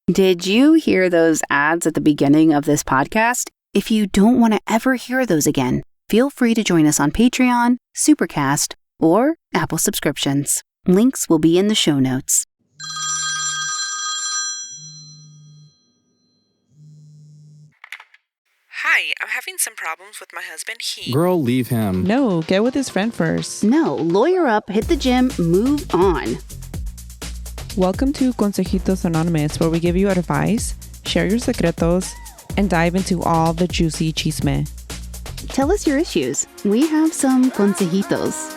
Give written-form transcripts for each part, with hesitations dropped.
Did you hear those ads at the beginning of this podcast? If you don't want to ever hear those again, feel free to join us on Patreon, Supercast, or Apple subscriptions. Links will be in the show notes. Hi, I'm having some problems with my husband. Girl, leave him. No, get with his friend first. No, lawyer up, hit the gym, move on. Welcome to Consejitos Anonymous, where we give you advice, share your secretos, and dive into all the juicy chisme. Tell us your issues. We have some consejitos.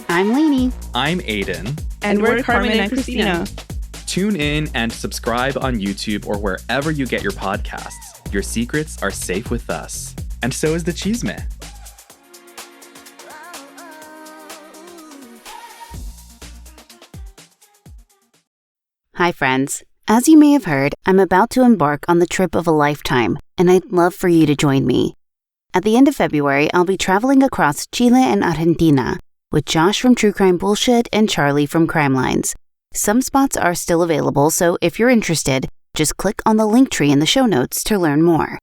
I'm Lainey. I'm Aiden. And we're Carmen and Christina. Tune in and subscribe on YouTube or wherever you get your podcasts. Your secrets are safe with us. And so is the chisme. Hi, friends. As you may have heard, I'm about to embark on the trip of a lifetime, and I'd love for you to join me. At the end of February, I'll be traveling across Chile and Argentina with Josh from True Crime Bullshit and Charlie from Crime Lines. Some spots are still available, so if you're interested, just click on the link tree in the show notes to learn more.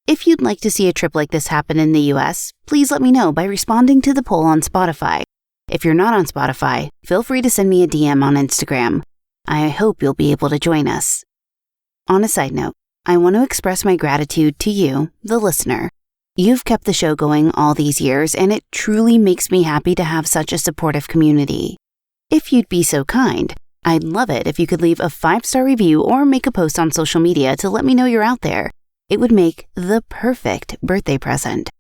If you'd like to see a trip like this happen in the US, please let me know by responding to the poll on Spotify. If you're not on Spotify, feel free to send me a DM on Instagram. I hope you'll be able to join us. On a side note, I want to express my gratitude to you, the listener. You've kept the show going all these years, and it truly makes me happy to have such a supportive community. If you'd be so kind, I'd love it if you could leave a 5-star review or make a post on social media to let me know you're out there. It would make the perfect birthday present.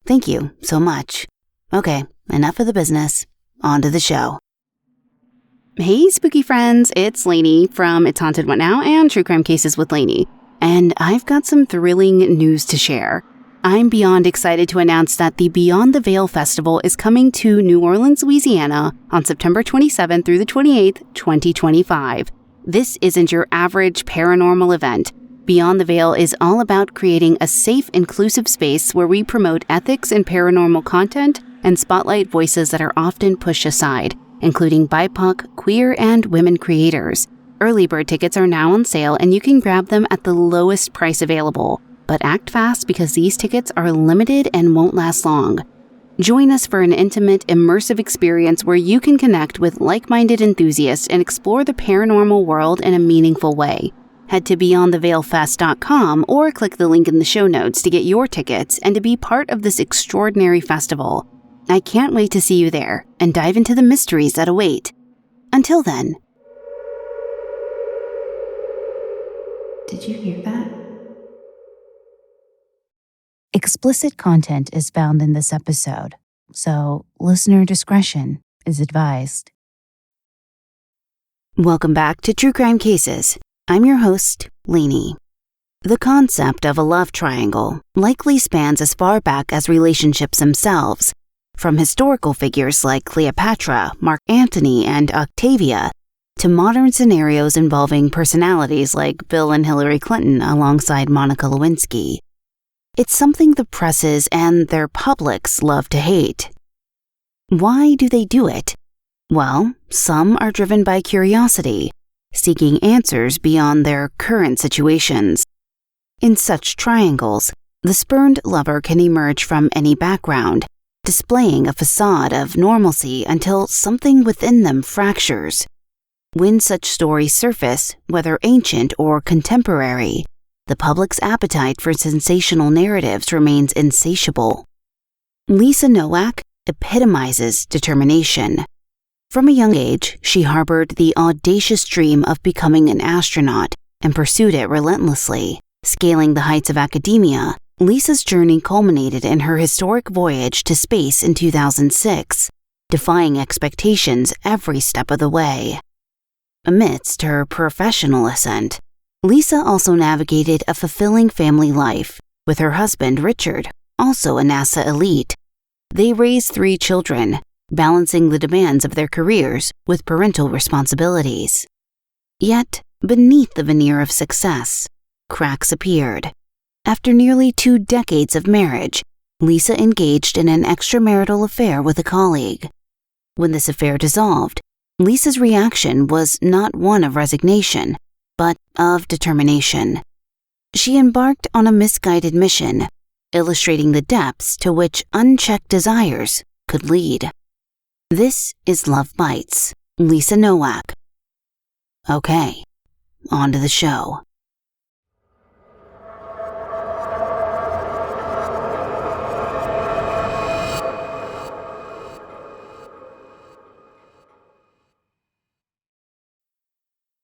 Thank you so much. Okay, enough of the business. On to the show. Hey, spooky friends, it's Lainey from It's Haunted What Now and True Crime Cases with Lainey, and I've got some thrilling news to share. I'm beyond excited to announce that the Beyond the Veil Festival is coming to New Orleans, Louisiana on September 27th through the 28th, 2025. This isn't your average paranormal event. Beyond the Veil is all about creating a safe, inclusive space where we promote ethics in paranormal content and spotlight voices that are often pushed aside, including BIPOC, queer, and women creators. Early bird tickets are now on sale, and you can grab them at the lowest price available. But act fast because these tickets are limited and won't last long. Join us for an intimate, immersive experience where you can connect with like-minded enthusiasts and explore the paranormal world in a meaningful way. Head to beyondtheveilfest.com or click the link in the show notes to get your tickets and to be part of this extraordinary festival. I can't wait to see you there and dive into the mysteries that await. Until then. Did you hear that? Explicit content is found in this episode, so listener discretion is advised. Welcome back to True Crime Cases. I'm your host, Lainey. The concept of a love triangle likely spans as far back as relationships themselves, from historical figures like Cleopatra, Mark Antony, and Octavia, to modern scenarios involving personalities like Bill and Hillary Clinton alongside Monica Lewinsky. It's something the presses and their publics love to hate. Why do they do it? Well, some are driven by curiosity, seeking answers beyond their current situations. In such triangles, the spurned lover can emerge from any background, displaying a facade of normalcy until something within them fractures. When such stories surface, whether ancient or contemporary, the public's appetite for sensational narratives remains insatiable. Lisa Nowak epitomizes determination. From a young age, she harbored the audacious dream of becoming an astronaut and pursued it relentlessly. Scaling the heights of academia, Lisa's journey culminated in her historic voyage to space in 2006, defying expectations every step of the way. Amidst her professional ascent, Lisa also navigated a fulfilling family life with her husband, Richard, also a NASA elite. They raised 3 children, balancing the demands of their careers with parental responsibilities. Yet, beneath the veneer of success, cracks appeared. After nearly 2 decades of marriage, Lisa engaged in an extramarital affair with a colleague. When this affair dissolved, Lisa's reaction was not one of resignation, but of determination. She embarked on a misguided mission, illustrating the depths to which unchecked desires could lead. This is Love Bites, Lisa Nowak. Okay, on to the show.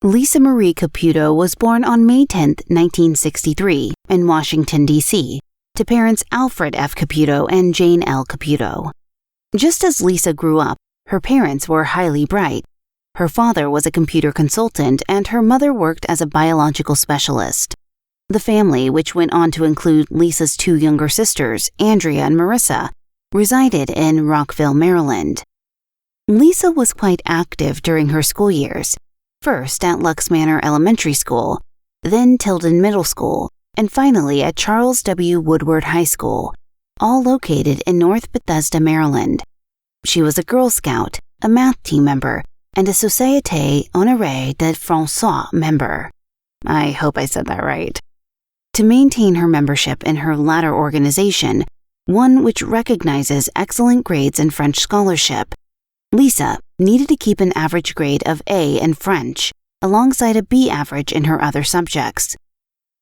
Lisa Marie Caputo was born on May 10, 1963, in Washington, D.C., to parents Alfred F. Caputo and Jane L. Caputo. Just as Lisa grew up, her parents were highly bright. Her father was a computer consultant and her mother worked as a biological specialist. The family, which went on to include Lisa's two younger sisters, Andrea and Marissa, resided in Rockville, Maryland. Lisa was quite active during her school years. First at Lux Manor Elementary School, then Tilden Middle School, and finally at Charles W. Woodward High School, all located in North Bethesda, Maryland. She was a Girl Scout, a math team member, and a Société Honorée de François member. I hope I said that right. To maintain her membership in her latter organization, one which recognizes excellent grades in French scholarship, Lisa needed to keep an average grade of A in French, alongside a B average in her other subjects.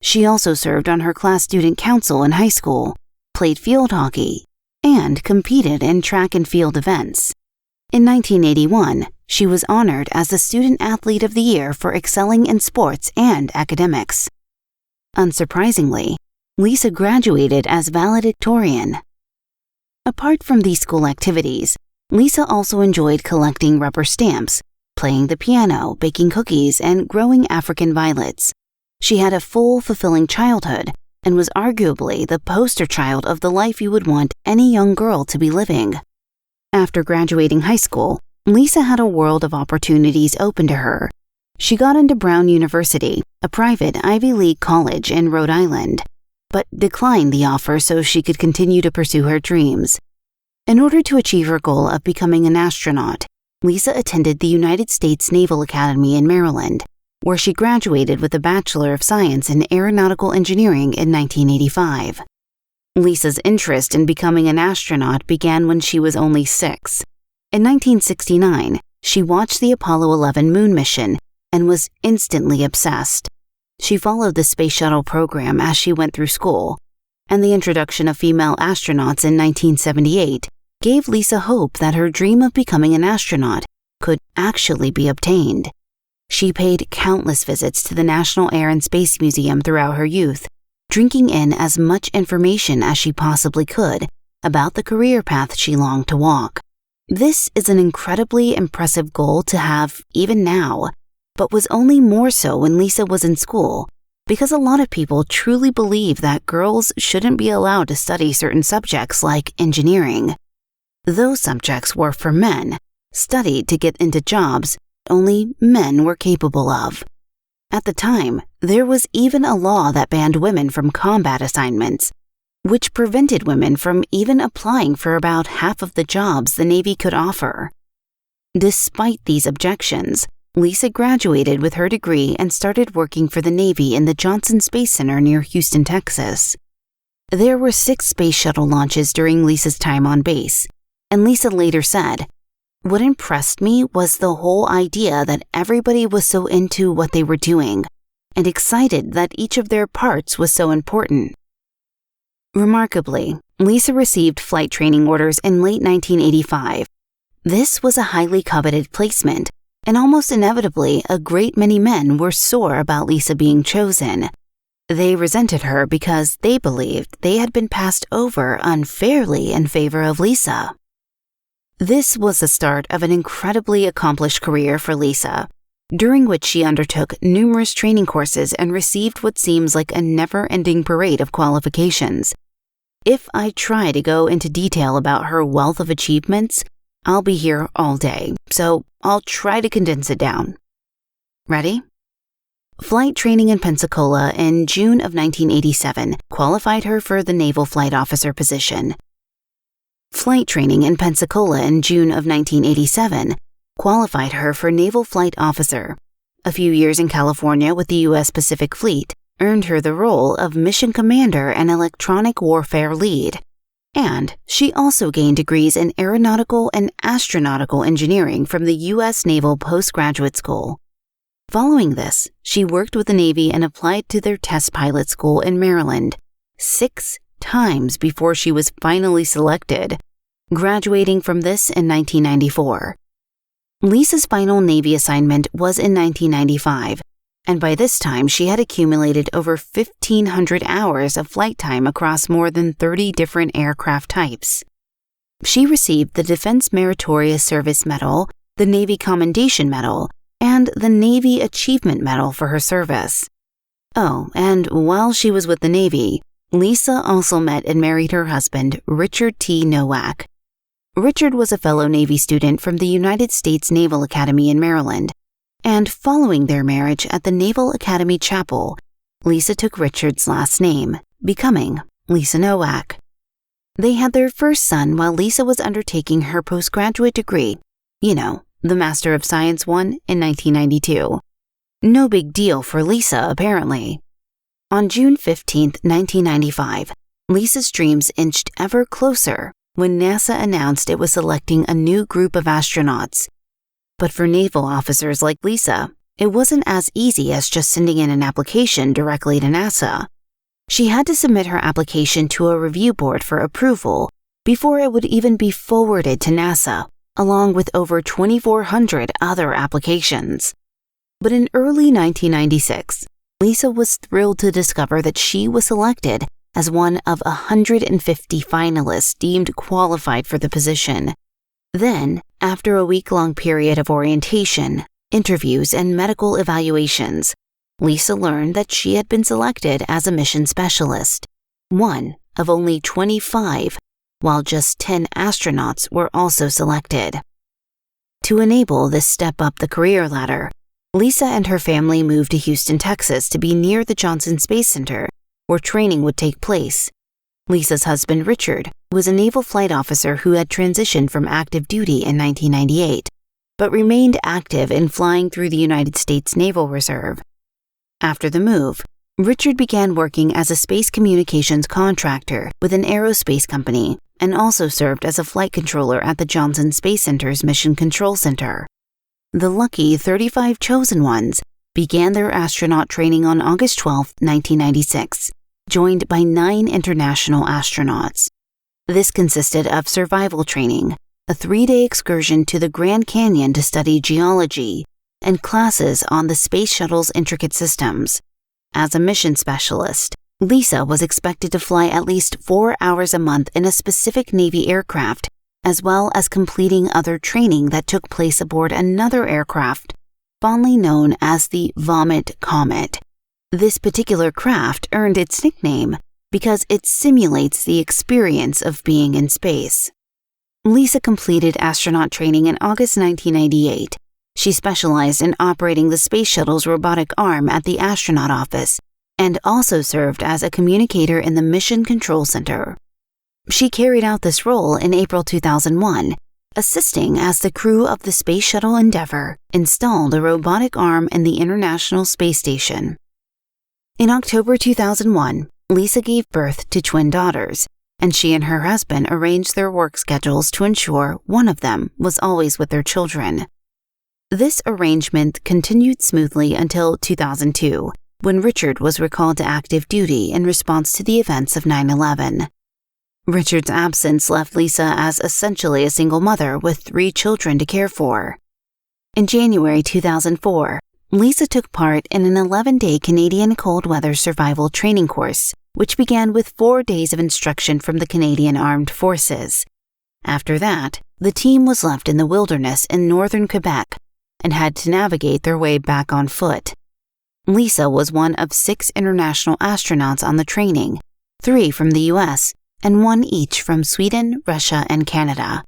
She also served on her class student council in high school, played field hockey, and competed in track and field events. In 1981, she was honored as the Student Athlete of the Year for excelling in sports and academics. Unsurprisingly, Lisa graduated as valedictorian. Apart from these school activities, Lisa also enjoyed collecting rubber stamps, playing the piano, baking cookies, and growing African violets. She had a full, fulfilling childhood and was arguably the poster child of the life you would want any young girl to be living. After graduating high school, Lisa had a world of opportunities open to her. She got into Brown University, a private Ivy League college in Rhode Island, but declined the offer so she could continue to pursue her dreams. In order to achieve her goal of becoming an astronaut, Lisa attended the United States Naval Academy in Maryland, where she graduated with a Bachelor of Science in Aeronautical Engineering in 1985. Lisa's interest in becoming an astronaut began when she was only 6. In 1969, she watched the Apollo 11 moon mission and was instantly obsessed. She followed the space shuttle program as she went through school, and the introduction of female astronauts in 1978 gave Lisa hope that her dream of becoming an astronaut could actually be obtained. She paid countless visits to the National Air and Space Museum throughout her youth, drinking in as much information as she possibly could about the career path she longed to walk. This is an incredibly impressive goal to have even now, but was only more so when Lisa was in school, because a lot of people truly believe that girls shouldn't be allowed to study certain subjects like engineering. Those subjects were for men, studied to get into jobs only men were capable of. At the time, there was even a law that banned women from combat assignments, which prevented women from even applying for about half of the jobs the Navy could offer. Despite these objections, Lisa graduated with her degree and started working for the Navy in the Johnson Space Center near Houston, Texas. There were 6 space shuttle launches during Lisa's time on base, and Lisa later said, "What impressed me was the whole idea that everybody was so into what they were doing and excited that each of their parts was so important." Remarkably, Lisa received flight training orders in late 1985. This was a highly coveted placement, and almost inevitably, a great many men were sore about Lisa being chosen. They resented her because they believed they had been passed over unfairly in favor of Lisa. This was the start of an incredibly accomplished career for Lisa, during which she undertook numerous training courses and received what seems like a never-ending parade of qualifications. If I try to go into detail about her wealth of achievements, I'll be here all day, so I'll try to condense it down. Ready? Flight training in Pensacola in June of 1987 qualified her for the Naval Flight Officer position. Flight training in Pensacola in June of 1987 qualified her for Naval Flight Officer. a few years in California with the U.S. Pacific Fleet earned her the role of Mission Commander and Electronic Warfare Lead, and she also gained degrees in Aeronautical and Astronautical Engineering from the U.S. Naval Postgraduate School. Following this, she worked with the Navy and applied to their test pilot school in Maryland 6 times before she was finally selected, graduating from this in 1994. Lisa's final Navy assignment was in 1995, and by this time she had accumulated over 1,500 hours of flight time across more than 30 different aircraft types. She received the Defense Meritorious Service Medal, the Navy Commendation Medal, and the Navy Achievement Medal for her service. Oh, and while she was with the Navy, Lisa also met and married her husband, Richard T. Nowak. Richard was a fellow Navy student from the United States Naval Academy in Maryland, and following their marriage at the Naval Academy Chapel, Lisa took Richard's last name, becoming Lisa Nowak. They had their first son while Lisa was undertaking her postgraduate degree, the Master of Science one in 1992. No big deal for Lisa, apparently. On June 15, 1995, Lisa's dreams inched ever closer when NASA announced it was selecting a new group of astronauts. But for naval officers like Lisa, it wasn't as easy as just sending in an application directly to NASA. She had to submit her application to a review board for approval before it would even be forwarded to NASA, along with over 2,400 other applications. But in early 1996, Lisa was thrilled to discover that she was selected as one of 150 finalists deemed qualified for the position. Then, after a week-long period of orientation, interviews, and medical evaluations, Lisa learned that she had been selected as a mission specialist, one of only 25, while just 10 astronauts were also selected. To enable this step up the career ladder, Lisa and her family moved to Houston, Texas to be near the Johnson Space Center, where training would take place. Lisa's husband, Richard, was a naval flight officer who had transitioned from active duty in 1998, but remained active in flying through the United States Naval Reserve. After the move, Richard began working as a space communications contractor with an aerospace company and also served as a flight controller at the Johnson Space Center's Mission Control Center. The lucky 35 chosen ones began their astronaut training on August 12, 1996, joined by 9 international astronauts. This consisted of survival training, a 3-day excursion to the Grand Canyon to study geology, and classes on the space shuttle's intricate systems. As a mission specialist, Lisa was expected to fly at least 4 hours a month in a specific Navy aircraft, as well as completing other training that took place aboard another aircraft, fondly known as the Vomit Comet. This particular craft earned its nickname because it simulates the experience of being in space. Lisa completed astronaut training in August 1998. She specialized in operating the space shuttle's robotic arm at the astronaut office and also served as a communicator in the Mission Control Center. She carried out this role in April 2001, assisting as the crew of the Space Shuttle Endeavour installed a robotic arm in the International Space Station. In October 2001, Lisa gave birth to twin daughters, and she and her husband arranged their work schedules to ensure one of them was always with their children. This arrangement continued smoothly until 2002, when Richard was recalled to active duty in response to the events of 9/11. Richard's absence left Lisa as essentially a single mother with 3 children to care for. In January 2004, Lisa took part in an 11-day Canadian cold weather survival training course, which began with 4 days of instruction from the Canadian Armed Forces. After that, the team was left in the wilderness in northern Quebec and had to navigate their way back on foot. Lisa was one of 6 international astronauts on the training, 3 from the US, and 1 each from Sweden, Russia, and Canada.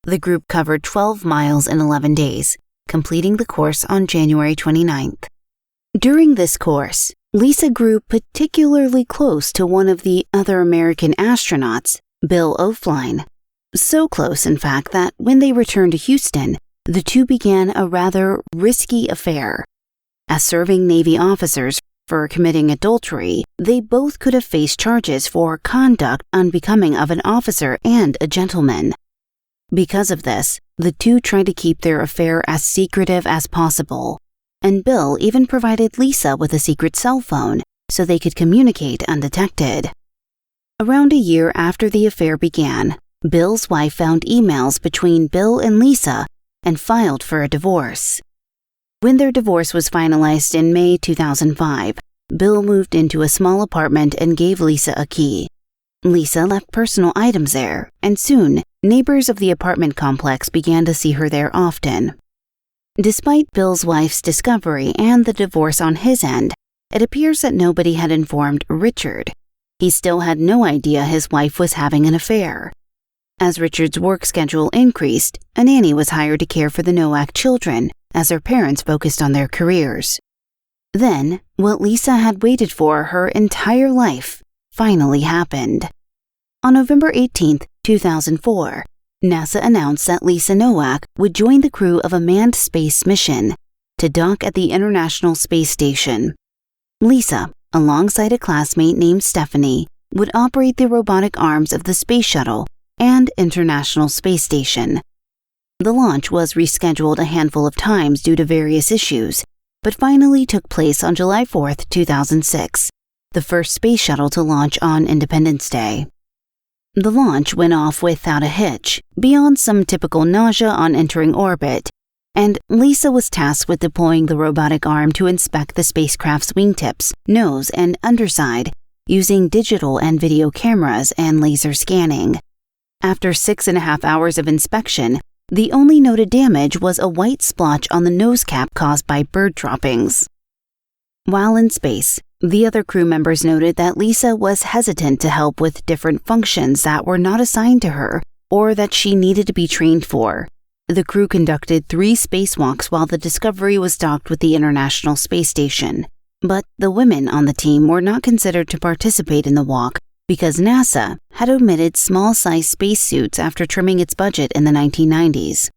The group covered 12 miles in 11 days, completing the course on January 29th. During this course, Lisa grew particularly close to one of the other American astronauts, Bill O'Flynn. So close, in fact, that when they returned to Houston, the two began a rather risky affair. As serving Navy officers for committing adultery, they both could have faced charges for conduct unbecoming of an officer and a gentleman. Because of this, the two tried to keep their affair as secretive as possible, and Bill even provided Lisa with a secret cell phone so they could communicate undetected. Around a year after the affair began, Bill's wife found emails between Bill and Lisa and filed for a divorce. When their divorce was finalized in May 2005, Bill moved into a small apartment and gave Lisa a key. Lisa left personal items there, and soon, neighbors of the apartment complex began to see her there often. Despite Bill's wife's discovery and the divorce on his end, it appears that nobody had informed Richard. He still had no idea his wife was having an affair. As Richard's work schedule increased, a nanny was hired to care for the Nowak children as their parents focused on their careers. Then, what Lisa had waited for her entire life finally happened. On November 18, 2004, NASA announced that Lisa Nowak would join the crew of a manned space mission to dock at the International Space Station. Lisa, alongside a classmate named Stephanie, would operate the robotic arms of the Space Shuttle and International Space Station. The launch was rescheduled a handful of times due to various issues, but finally took place on July 4, 2006, the first space shuttle to launch on Independence Day. The launch went off without a hitch, beyond some typical nausea on entering orbit, and Lisa was tasked with deploying the robotic arm to inspect the spacecraft's wingtips, nose, and underside using digital and video cameras and laser scanning. After 6.5 hours of inspection, the only noted damage was a white splotch on the nose cap caused by bird droppings. While in space, the other crew members noted that Lisa was hesitant to help with different functions that were not assigned to her or that she needed to be trained for. The crew conducted 3 spacewalks while the Discovery was docked with the International Space Station, but the women on the team were not considered to participate in the walk because NASA had omitted small-size spacesuits after trimming its budget in the 1990s.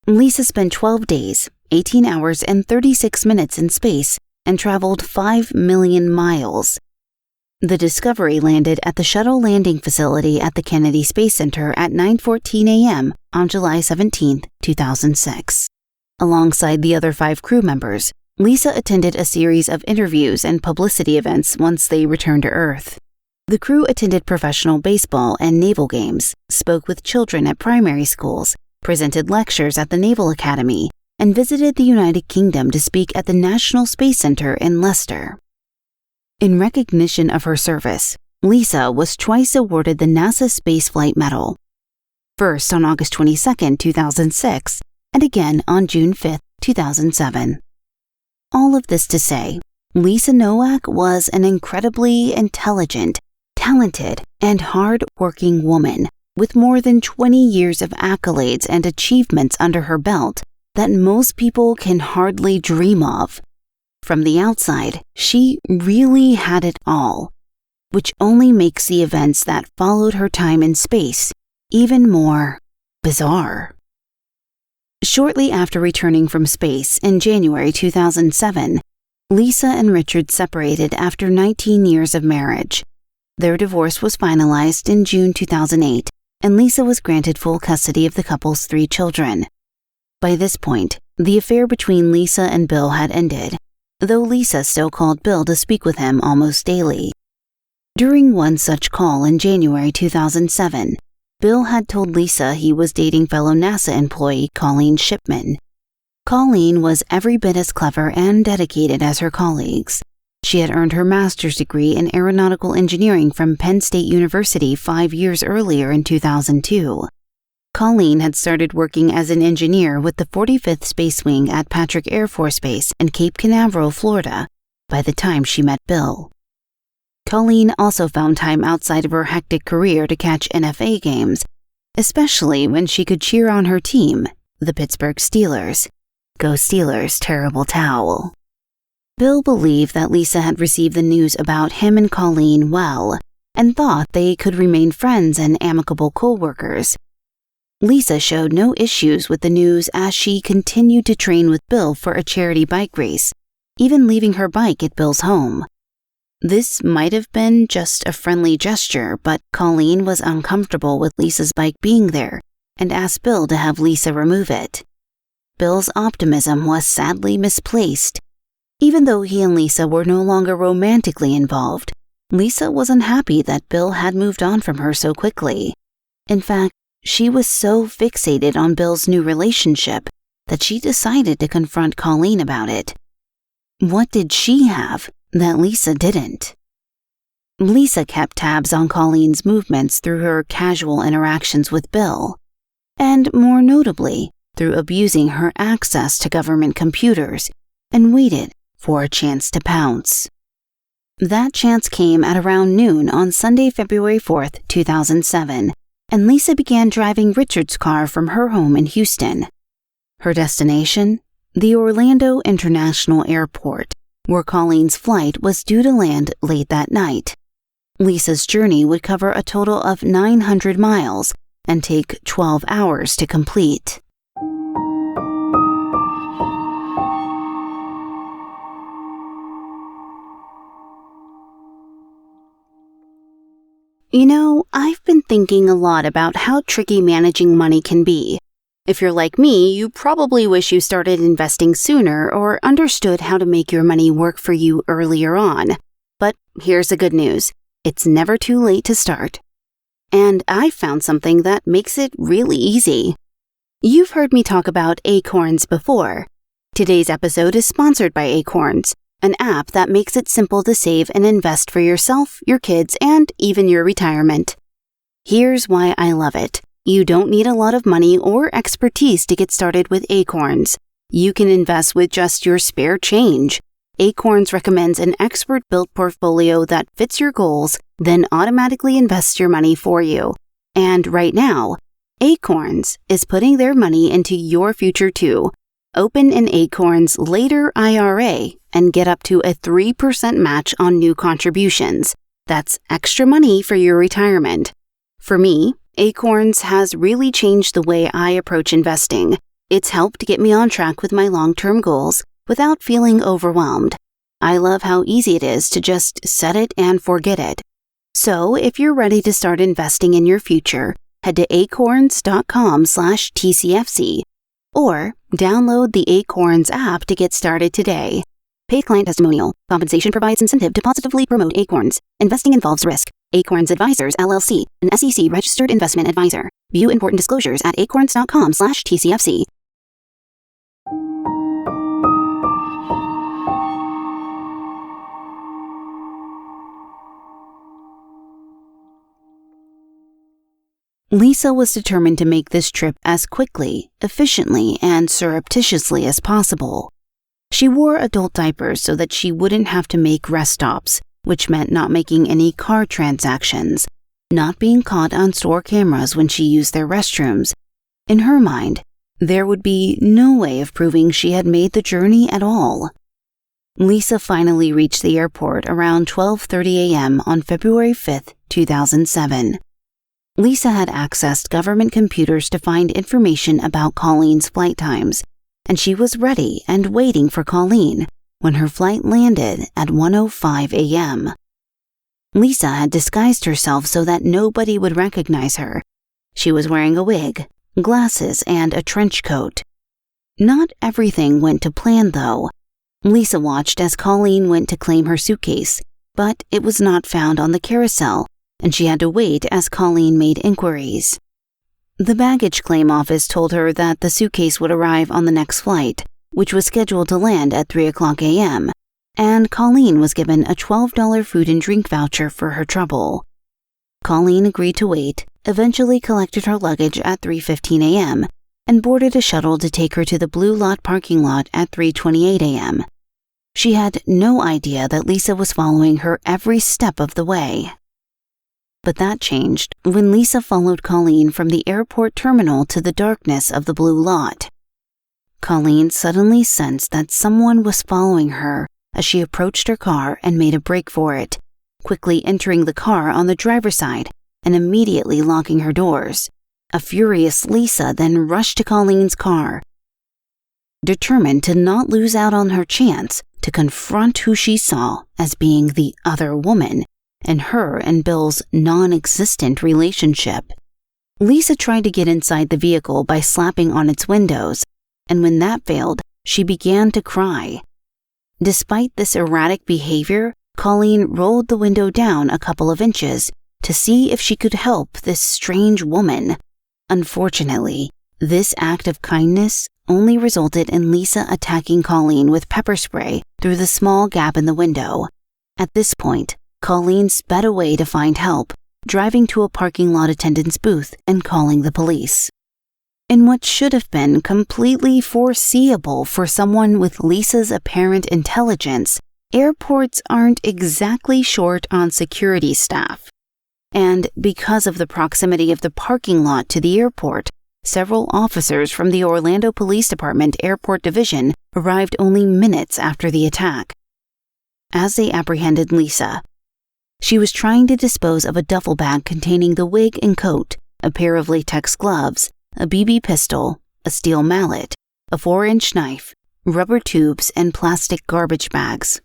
Lisa spent 12 days, 18 hours, and 36 minutes in space and traveled 5 million miles. The Discovery landed at the shuttle landing facility at the Kennedy Space Center at 9:14 a.m. on July 17, 2006. Alongside the other 5 crew members, Lisa attended a series of interviews and publicity events once they returned to Earth. The crew attended professional baseball and naval games, spoke with children at primary schools, presented lectures at the Naval Academy, and visited the United Kingdom to speak at the National Space Center in Leicester. In recognition of her service, Lisa was twice awarded the NASA Spaceflight Medal. First on August 22, 2006, and again on June 5, 2007. All of this to say, Lisa Nowak was an incredibly intelligent, talented, and hard-working woman with more than 20 years of accolades and achievements under her belt that most people can hardly dream of. From the outside, she really had it all, which only makes the events that followed her time in space even more bizarre. Shortly after returning from space in January 2007, Lisa and Richard separated after 19 years of marriage. Their divorce was finalized in June 2008, and Lisa was granted full custody of the couple's 3 children. By this point, the affair between Lisa and Bill had ended, though Lisa still called Bill to speak with him almost daily. During one such call in January 2007, Bill had told Lisa he was dating fellow NASA employee Colleen Shipman. Colleen was every bit as clever and dedicated as her colleagues. She had earned her master's degree in aeronautical engineering from Penn State University 5 years earlier in 2002. Colleen had started working as an engineer with the 45th Space Wing at Patrick Air Force Base in Cape Canaveral, Florida, by the time she met Bill. Colleen also found time outside of her hectic career to catch NFA games, especially when she could cheer on her team, the Pittsburgh Steelers. Go Steelers, terrible towel. Bill believed that Lisa had received the news about him and Colleen well, and thought they could remain friends and amicable co-workers. Lisa showed no issues with the news as she continued to train with Bill for a charity bike race, even leaving her bike at Bill's home. This might have been just a friendly gesture, but Colleen was uncomfortable with Lisa's bike being there and asked Bill to have Lisa remove it. Bill's optimism was sadly misplaced. Even though he and Lisa were no longer romantically involved, Lisa was unhappy that Bill had moved on from her so quickly. In fact, she was so fixated on Bill's new relationship that she decided to confront Colleen about it. What did she have that Lisa didn't? Lisa kept tabs on Colleen's movements through her casual interactions with Bill, and more notably, through abusing her access to government computers, and waited for a chance to pounce. That chance came at around noon on Sunday, February 4th, 2007, and Lisa began driving Richard's car from her home in Houston. Her destination? The Orlando International Airport, where Colleen's flight was due to land late that night. Lisa's journey would cover a total of 900 miles and take 12 hours to complete. You know, I've been thinking a lot about how tricky managing money can be. If you're like me, you probably wish you started investing sooner or understood how to make your money work for you earlier on. But here's the good news. It's never too late to start. And I found something that makes it really easy. You've heard me talk about Acorns before. Today's episode is sponsored by Acorns, an app that makes it simple to save and invest for yourself, your kids, and even your retirement. Here's why I love it. You don't need a lot of money or expertise to get started with Acorns. You can invest with just your spare change. Acorns recommends an expert-built portfolio that fits your goals, then automatically invests your money for you. And right now, Acorns is putting their money into your future too. Open an Acorns Later IRA and get up to a 3% match on new contributions. That's extra money for your retirement. For me, Acorns has really changed the way I approach investing. It's helped get me on track with my long-term goals without feeling overwhelmed. I love how easy it is to just set it and forget it. So if you're ready to start investing in your future, head to acorns.com/TCFC or download the Acorns app to get started today. Paid client testimonial. Compensation provides incentive to positively promote Acorns. Investing involves risk. Acorns Advisors, LLC, an SEC-registered investment advisor. View important disclosures at acorns.com/TCFC. Lisa was determined to make this trip as quickly, efficiently, and surreptitiously as possible. She wore adult diapers so that she wouldn't have to make rest stops, which meant not making any car transactions, not being caught on store cameras when she used their restrooms. In her mind, there would be no way of proving she had made the journey at all. Lisa finally reached the airport around 12:30 a.m. on February 5th, 2007. Lisa had accessed government computers to find information about Colleen's flight times, and she was ready and waiting for Colleen when her flight landed at 1:05 a.m. Lisa had disguised herself so that nobody would recognize her. She was wearing a wig, glasses, and a trench coat. Not everything went to plan, though. Lisa watched as Colleen went to claim her suitcase, but it was not found on the carousel, and she had to wait as Colleen made inquiries. The baggage claim office told her that the suitcase would arrive on the next flight, which was scheduled to land at 3:00 a.m., and Colleen was given a $12 food and drink voucher for her trouble. Colleen agreed to wait, eventually collected her luggage at 3:15 a.m., and boarded a shuttle to take her to the Blue Lot parking lot at 3:28 a.m. She had no idea that Lisa was following her every step of the way. But that changed when Lisa followed Colleen from the airport terminal to the darkness of the Blue Lot. Colleen suddenly sensed that someone was following her as she approached her car and made a break for it, quickly entering the car on the driver's side and immediately locking her doors. A furious Lisa then rushed to Colleen's car. Determined to not lose out on her chance, to confront who she saw as being the other woman and her and Bill's non-existent relationship. Lisa tried to get inside the vehicle by slapping on its windows, and when that failed, she began to cry. Despite this erratic behavior, Colleen rolled the window down a couple of inches to see if she could help this strange woman. Unfortunately, this act of kindness only resulted in Lisa attacking Colleen with pepper spray through the small gap in the window. At this point, Colleen sped away to find help, driving to a parking lot attendant's booth and calling the police. In what should have been completely foreseeable for someone with Lisa's apparent intelligence, airports aren't exactly short on security staff. And because of the proximity of the parking lot to the airport, several officers from the Orlando Police Department Airport Division arrived only minutes after the attack. As they apprehended Lisa, she was trying to dispose of a duffel bag containing the wig and coat, a pair of latex gloves, a BB pistol, a steel mallet, a 4-inch knife, rubber tubes, and plastic garbage bags.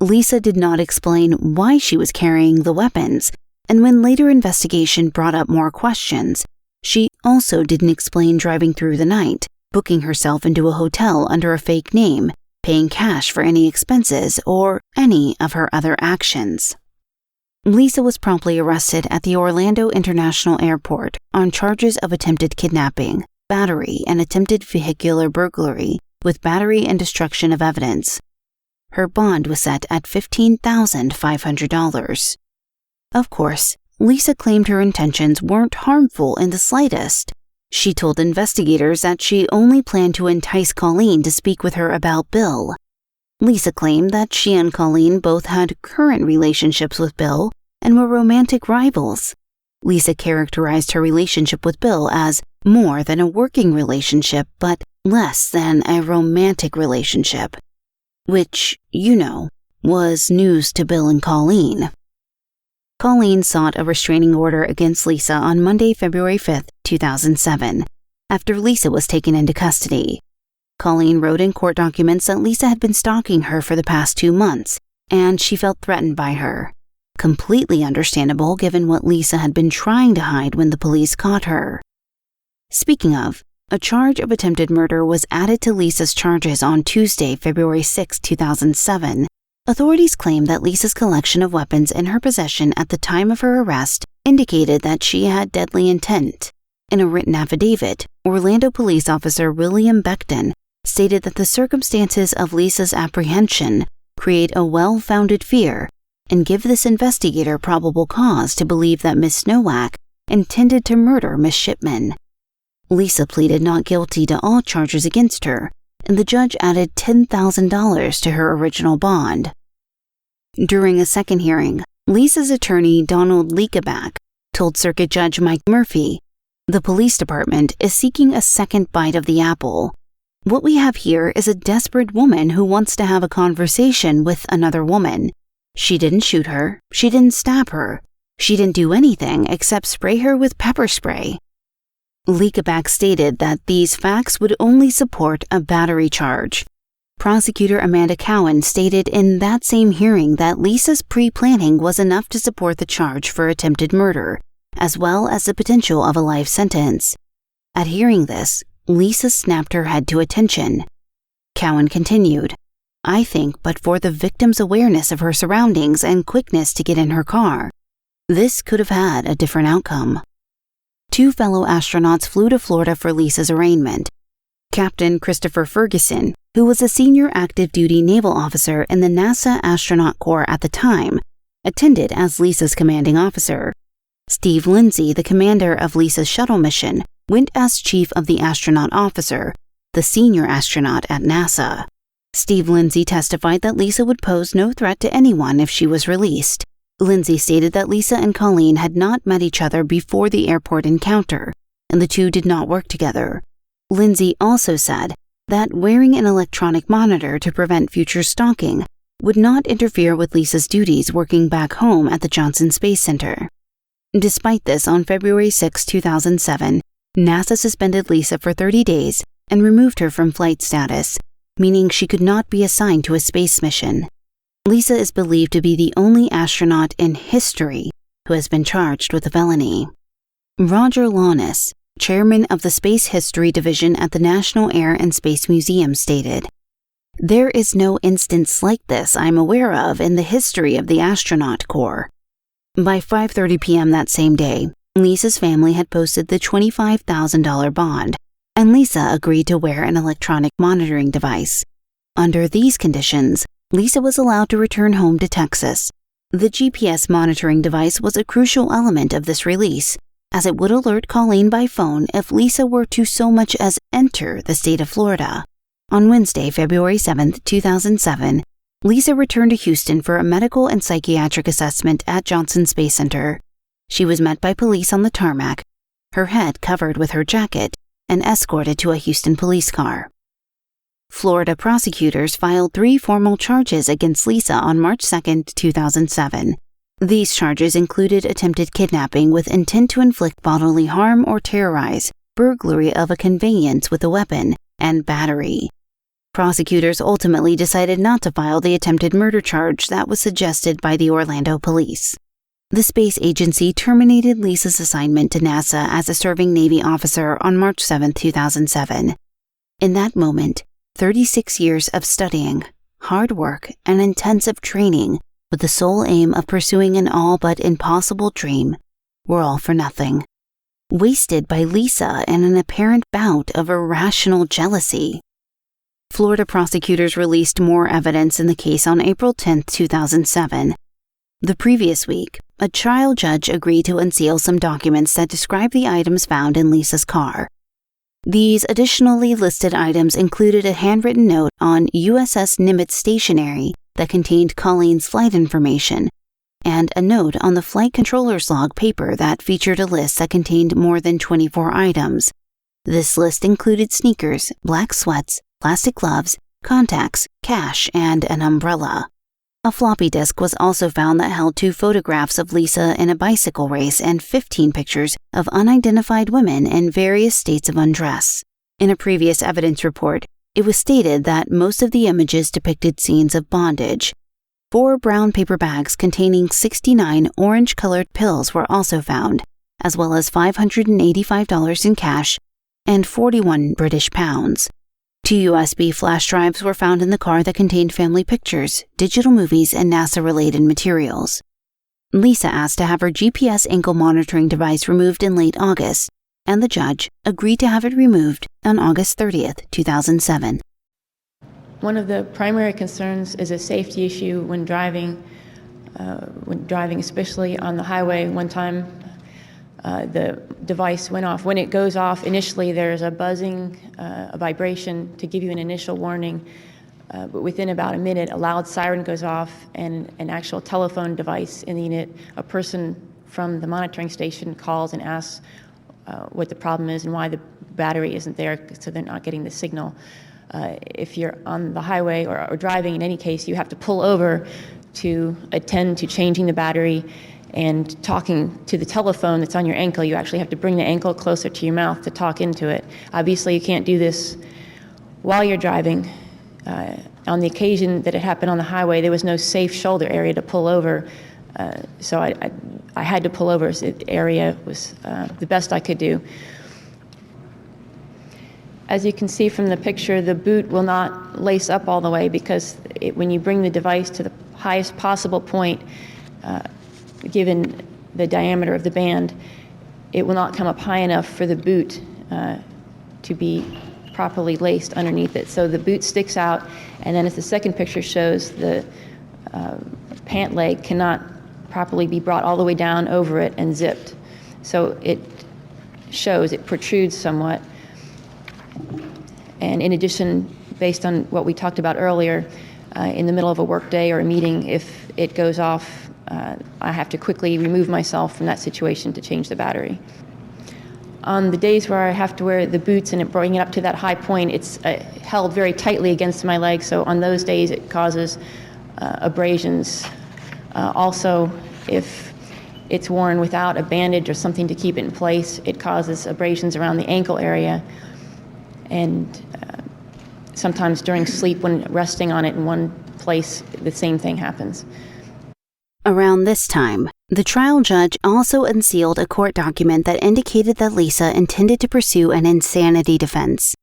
Lisa did not explain why she was carrying the weapons, and when later investigation brought up more questions, she also didn't explain driving through the night, booking herself into a hotel under a fake name, paying cash for any expenses, or any of her other actions. Lisa was promptly arrested at the Orlando International Airport on charges of attempted kidnapping, battery, and attempted vehicular burglary with battery and destruction of evidence. Her bond was set at $15,500. Of course, Lisa claimed her intentions weren't harmful in the slightest. She told investigators that she only planned to entice Colleen to speak with her about Bill. Lisa claimed that she and Colleen both had current relationships with Bill and were romantic rivals. Lisa characterized her relationship with Bill as more than a working relationship, but less than a romantic relationship, which, was news to Bill and Colleen. Colleen sought a restraining order against Lisa on Monday, February 5, 2007, after Lisa was taken into custody. Colleen wrote in court documents that Lisa had been stalking her for the past 2 months, and she felt threatened by her. Completely understandable given what Lisa had been trying to hide when the police caught her. Speaking of, a charge of attempted murder was added to Lisa's charges on Tuesday, February 6, 2007. Authorities claim that Lisa's collection of weapons in her possession at the time of her arrest indicated that she had deadly intent. In a written affidavit, Orlando police officer William Beckton stated that the circumstances of Lisa's apprehension create a well-founded fear and give this investigator probable cause to believe that Miss Nowak intended to murder Miss Shipman. Lisa pleaded not guilty to all charges against her, and the judge added $10,000 to her original bond. During a second hearing, Lisa's attorney Donald Lewinsky told Circuit Judge Mike Murphy, "The police department is seeking a second bite of the apple. What we have here is a desperate woman who wants to have a conversation with another woman. She didn't shoot her, she didn't stab her, she didn't do anything except spray her with pepper spray." Lewinsky stated that these facts would only support a battery charge. Prosecutor Amanda Cowan stated in that same hearing that Lisa's pre-planning was enough to support the charge for attempted murder, as well as the potential of a life sentence. At hearing this, Lisa snapped her head to attention. Cowan continued, "I think but for the victim's awareness of her surroundings and quickness to get in her car, this could have had a different outcome." 2 fellow astronauts flew to Florida for Lisa's arraignment. Captain Christopher Ferguson, who was a senior active-duty naval officer in the NASA Astronaut Corps at the time, attended as Lisa's commanding officer. Steve Lindsay, the commander of Lisa's shuttle mission, went as chief of the astronaut officer, the senior astronaut at NASA. Steve Lindsay testified that Lisa would pose no threat to anyone if she was released. Lindsay stated that Lisa and Colleen had not met each other before the airport encounter, and the two did not work together. Lindsay also said that wearing an electronic monitor to prevent future stalking would not interfere with Lisa's duties working back home at the Johnson Space Center. Despite this, on February 6, 2007, NASA suspended Lisa for 30 days and removed her from flight status. meaning she could not be assigned to a space mission. Lisa is believed to be the only astronaut in history who has been charged with a felony. Roger Launis, chairman of the Space History Division at the National Air and Space Museum, stated, "There is no instance like this I'm aware of in the history of the astronaut corps." By 5:30 p.m. that same day, Lisa's family had posted the $25,000 bond, and Lisa agreed to wear an electronic monitoring device. Under these conditions, Lisa was allowed to return home to Texas. The GPS monitoring device was a crucial element of this release, as it would alert Colleen by phone if Lisa were to so much as enter the state of Florida. On Wednesday, February 7, 2007, Lisa returned to Houston for a medical and psychiatric assessment at Johnson Space Center. She was met by police on the tarmac, her head covered with her jacket, and escorted to a Houston police car. Florida prosecutors filed 3 formal charges against Lisa on March 2, 2007. These charges included attempted kidnapping with intent to inflict bodily harm or terrorize, burglary of a conveyance with a weapon, and battery. Prosecutors ultimately decided not to file the attempted murder charge that was suggested by the Orlando police. The space agency terminated Lisa's assignment to NASA as a serving Navy officer on March 7, 2007. In that moment, 36 years of studying, hard work, and intensive training with the sole aim of pursuing an all but impossible dream were all for nothing. Wasted by Lisa in an apparent bout of irrational jealousy. Florida prosecutors released more evidence in the case on April 10, 2007. The previous week, a trial judge agreed to unseal some documents that describe the items found in Lisa's car. These additionally listed items included a handwritten note on USS Nimitz stationery that contained Colleen's flight information, and a note on the flight controller's log paper that featured a list that contained more than 24 items. This list included sneakers, black sweats, plastic gloves, contacts, cash, and an umbrella. A floppy disk was also found that held 2 photographs of Lisa in a bicycle race and 15 pictures of unidentified women in various states of undress. In a previous evidence report, it was stated that most of the images depicted scenes of bondage. 4 brown paper bags containing 69 orange-colored pills were also found, as well as $585 in cash and 41 British pounds. 2 USB flash drives were found in the car that contained family pictures, digital movies, and NASA-related materials. Lisa asked to have her GPS ankle monitoring device removed in late August, and the judge agreed to have it removed on August 30th, 2007. One of the primary concerns is a safety issue when driving especially on the highway. One time, the device went off. When it goes off, initially there's a buzzing, a vibration to give you an initial warning, but within about a minute, a loud siren goes off and an actual telephone device in the unit, a person from the monitoring station calls and asks what the problem is and why the battery isn't there, so they're not getting the signal. If you're on the highway or driving, in any case, you have to pull over to attend to changing the battery and talking to the telephone that's on your ankle. You actually have to bring the ankle closer to your mouth to talk into it. Obviously, you can't do this while you're driving. On the occasion that it happened on the highway, there was no safe shoulder area to pull over, so I had to pull over. The area was the best I could do. As you can see from the picture, the boot will not lace up all the way because when you bring the device to the highest possible point, given the diameter of the band, it will not come up high enough for the boot to be properly laced underneath it. So the boot sticks out, and then as the second picture shows, the pant leg cannot properly be brought all the way down over it and zipped. So it protrudes somewhat. And in addition, based on what we talked about earlier, in the middle of a workday or a meeting, if it goes off, I have to quickly remove myself from that situation to change the battery. On the days where I have to wear the boots and bring it up to that high point, it's held very tightly against my leg, so on those days it causes abrasions. Also, if it's worn without a bandage or something to keep it in place, it causes abrasions around the ankle area. And sometimes during sleep when resting on it in one place, the same thing happens. Around this time, the trial judge also unsealed a court document that indicated that Lisa intended to pursue an insanity defense.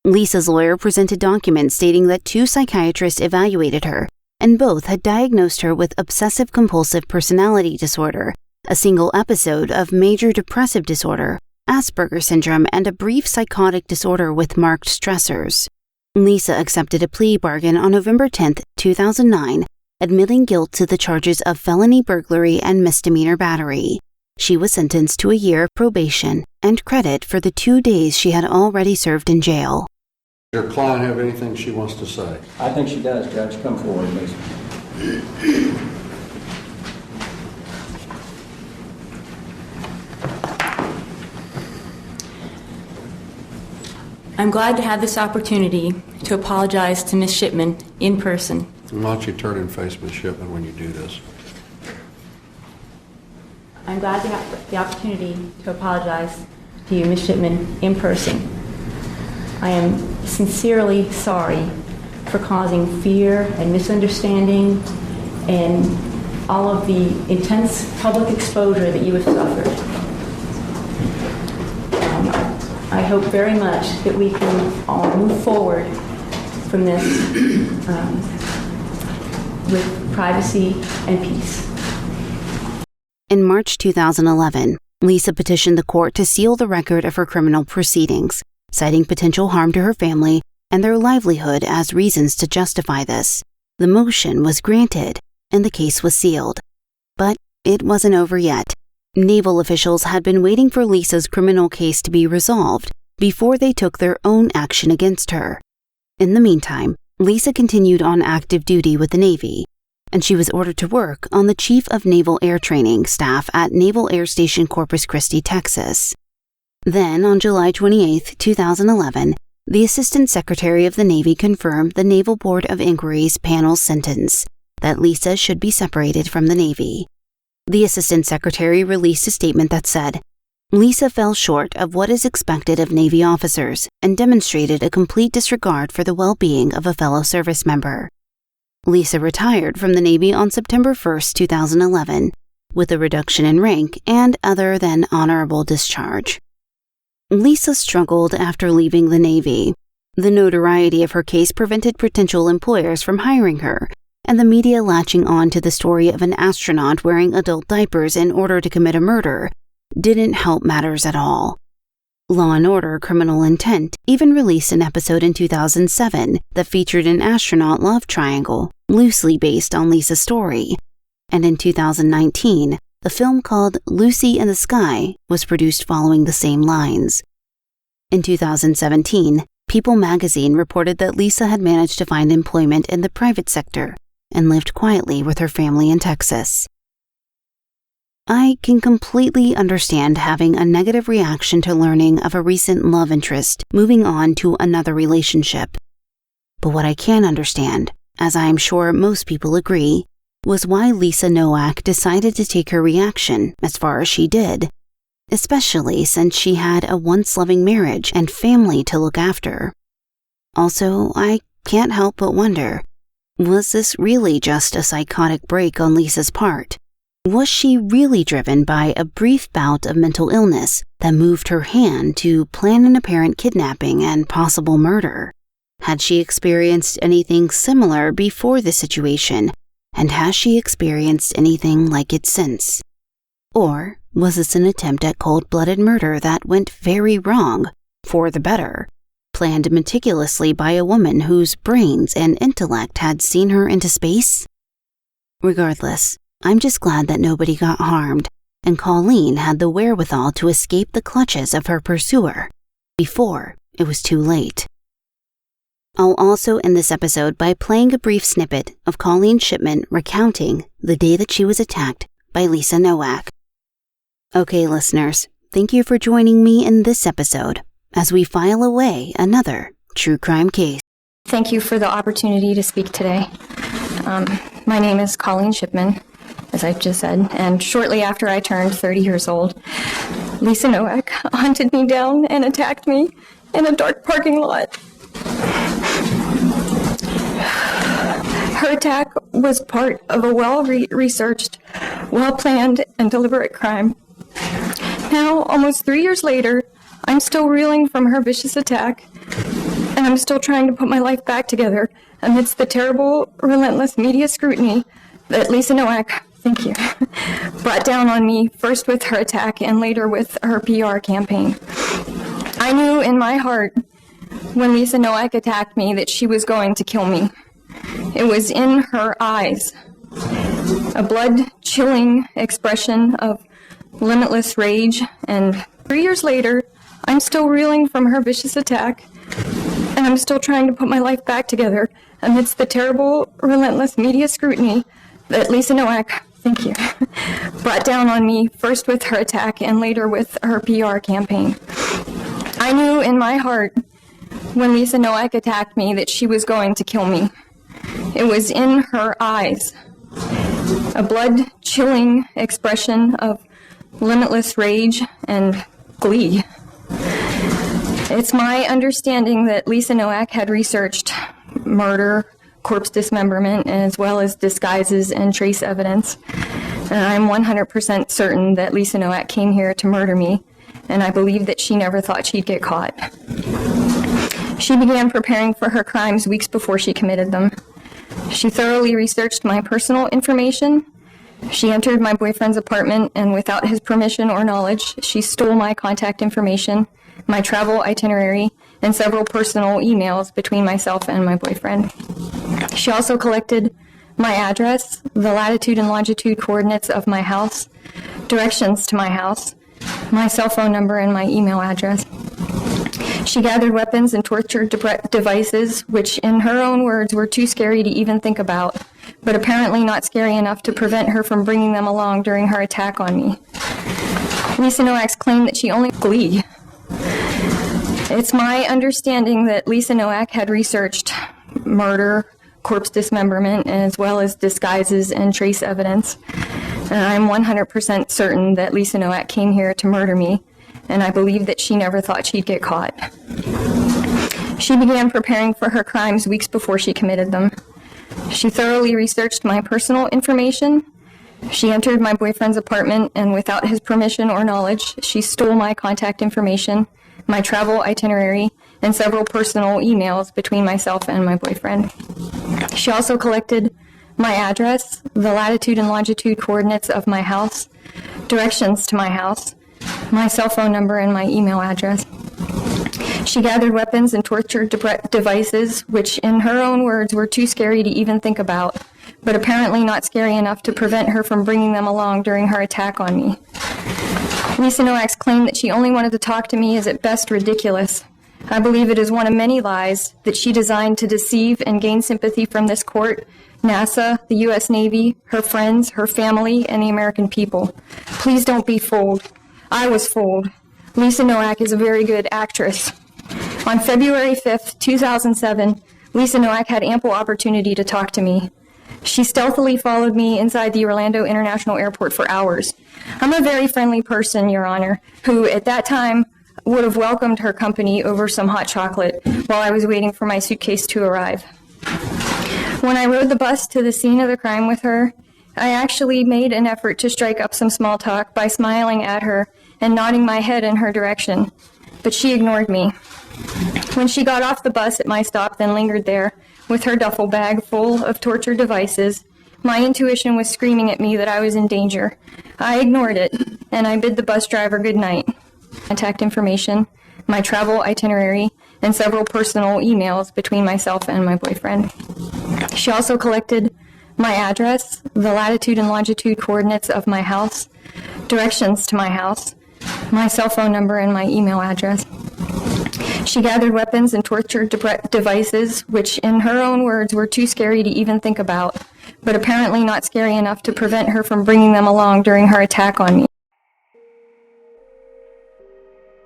Lisa's lawyer presented documents stating that 2 psychiatrists evaluated her, and both had diagnosed her with obsessive-compulsive personality disorder, a single episode of major depressive disorder, Asperger's syndrome, and a brief psychotic disorder with marked stressors. Lisa accepted a plea bargain on November 10, 2009, admitting guilt to the charges of felony burglary and misdemeanor battery. She was sentenced to a year of probation and credit for the 2 days she had already served in jail. Does your client have anything she wants to say? I think she does, Judge. Come forward, please. I'm glad to have this opportunity to apologize to Ms. Shipman in person. Why don't you turn and face Ms. Shipman when you do this? I'm glad to have the opportunity to apologize to you, Ms. Shipman, in person. I am sincerely sorry for causing fear and misunderstanding and all of the intense public exposure that you have suffered. I hope very much that we can all move forward from this with privacy and peace. In March 2011, Lisa petitioned the court to seal the record of her criminal proceedings, citing potential harm to her family and their livelihood as reasons to justify this. The motion was granted, and the case was sealed. But it wasn't over yet. Naval officials had been waiting for Lisa's criminal case to be resolved before they took their own action against her. In the meantime, Lisa continued on active duty with the Navy, and she was ordered to work on the Chief of Naval Air Training staff at Naval Air Station Corpus Christi, Texas. Then, on July 28, 2011, the Assistant Secretary of the Navy confirmed the Naval Board of Inquiry's panel's sentence that Lisa should be separated from the Navy. The Assistant Secretary released a statement that said, Lisa fell short of what is expected of Navy officers and demonstrated a complete disregard for the well-being of a fellow service member. Lisa retired from the Navy on September 1, 2011, with a reduction in rank and other than honorable discharge. Lisa struggled after leaving the Navy. The notoriety of her case prevented potential employers from hiring her, and the media latching on to the story of an astronaut wearing adult diapers in order to commit a murder didn't help matters at all. Law & Order: Criminal Intent even released an episode in 2007 that featured an astronaut love triangle, loosely based on Lisa's story. And in 2019, a film called Lucy in the Sky was produced following the same lines. In 2017, People magazine reported that Lisa had managed to find employment in the private sector and lived quietly with her family in Texas. I can completely understand having a negative reaction to learning of a recent love interest moving on to another relationship. But what I can understand, as I am sure most people agree, was why Lisa Nowak decided to take her reaction as far as she did, especially since she had a once-loving marriage and family to look after. Also, I can't help but wonder, was this really just a psychotic break on Lisa's part? Was she really driven by a brief bout of mental illness that moved her hand to plan an apparent kidnapping and possible murder? Had she experienced anything similar before the situation, and has she experienced anything like it since? Or was this an attempt at cold-blooded murder that went very wrong, for the better, planned meticulously by a woman whose brains and intellect had seen her into space? Regardless, I'm just glad that nobody got harmed, and Colleen had the wherewithal to escape the clutches of her pursuer before it was too late. I'll also end this episode by playing a brief snippet of Colleen Shipman recounting the day that she was attacked by Lisa Nowak. Okay, listeners, thank you for joining me in this episode as we file away another true crime case. Thank you for the opportunity to speak today. My name is Colleen Shipman, as I just said, and shortly after I turned 30 years old, Lisa Nowak hunted me down and attacked me in a dark parking lot. Her attack was part of a well-researched, well-planned, and deliberate crime. Now, almost 3 years later, I'm still reeling from her vicious attack, and I'm still trying to put my life back together amidst the terrible, relentless media scrutiny that Lisa Nowak, thank you, brought down on me, first with her attack and later with her PR campaign. I knew in my heart when Lisa Nowak attacked me that she was going to kill me. It was in her eyes, a blood-chilling expression of limitless rage, and 3 years later, I'm still reeling from her vicious attack, and I'm still trying to put my life back together amidst the terrible, relentless media scrutiny that Lisa Nowak, thank you, brought down on me, first with her attack and later with her PR campaign. I knew in my heart when Lisa Nowak attacked me that she was going to kill me. It was in her eyes, a blood-chilling expression of limitless rage and glee. It's my understanding that Lisa Nowak had researched murder, corpse dismemberment, as well as disguises and trace evidence. And I'm 100% certain that Lisa Nowak came here to murder me, and I believe that she never thought she'd get caught. She began preparing for her crimes weeks before she committed them. She thoroughly researched my personal information. She entered my boyfriend's apartment, and without his permission or knowledge, she stole my contact information, my travel itinerary, and several personal emails between myself and my boyfriend. She also collected my address, the latitude and longitude coordinates of my house, directions to my house, my cell phone number, and my email address. She gathered weapons and torture devices, which in her own words were too scary to even think about, but apparently not scary enough to prevent her from bringing them along during her attack on me. Lisa Nowak's claim that she only glee. It's my understanding that Lisa Nowak had researched murder, corpse dismemberment, as well as disguises and trace evidence. And I'm 100% certain that Lisa Nowak came here to murder me, and I believe that she never thought she'd get caught. She began preparing for her crimes weeks before she committed them. She thoroughly researched my personal information. She entered my boyfriend's apartment, and without his permission or knowledge, she stole my contact information, my travel itinerary, and several personal emails between myself and my boyfriend. She also collected my address, the latitude and longitude coordinates of my house, directions to my house, my cell phone number, and my email address. She gathered weapons and torture devices, which in her own words were too scary to even think about, but apparently not scary enough to prevent her from bringing them along during her attack on me. Lisa Nowak's claim that she only wanted to talk to me is at best ridiculous. I believe it is one of many lies that she designed to deceive and gain sympathy from this court, NASA, the U.S. Navy, her friends, her family, and the American people. Please don't be fooled. I was fooled. Lisa Nowak is a very good actress. On February 5th, 2007, Lisa Nowak had ample opportunity to talk to me. She stealthily followed me inside the Orlando International Airport for hours. I'm a very friendly person, Your Honor, who at that time would have welcomed her company over some hot chocolate while I was waiting for my suitcase to arrive. When I rode the bus to the scene of the crime with her, I actually made an effort to strike up some small talk by smiling at her and nodding my head in her direction, but she ignored me. When she got off the bus at my stop, then lingered there with her duffel bag full of torture devices, my intuition was screaming at me that I was in danger. I ignored it, and I bid the bus driver good night. Contact information, my travel itinerary, and several personal emails between myself and my boyfriend. She also collected my address, the latitude and longitude coordinates of my house, directions to my house, my cell phone number, and my email address. She gathered weapons and torture devices, which in her own words were too scary to even think about, but apparently not scary enough to prevent her from bringing them along during her attack on me.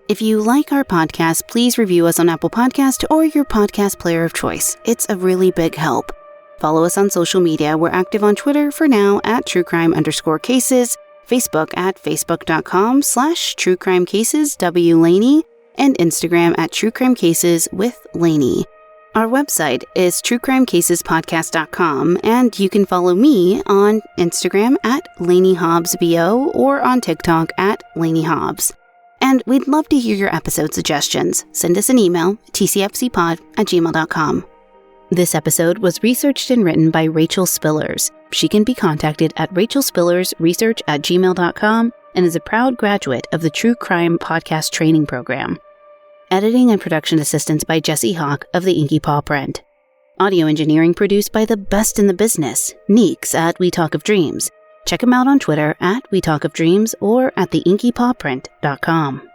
If you like our podcast, please review us on Apple Podcast or your podcast player of choice. It's a really big help. Follow us on social media. We're active on Twitter for now at truecrime_cases, Facebook at facebook.com/truecrimecaseswlaney, and Instagram at truecrimecases with Laney. Our website is truecrimecasespodcast.com, and you can follow me on Instagram at LaineyHobbsBO or on TikTok at LaineyHobbs. And we'd love to hear your episode suggestions. Send us an email, tcfcpod@gmail.com. This episode was researched and written by Rachael Spillers. She can be contacted at rachelspillersresearch@gmail.com and is a proud graduate of the True Crime Podcast Training Program. Editing and production assistance by Jesse Hawk of the Inky Paw Print. Audio engineering produced by the best in the business, Neeks at We Talk of Dreams. Check him out on Twitter at We Talk of Dreams or at theinkypawprint.com.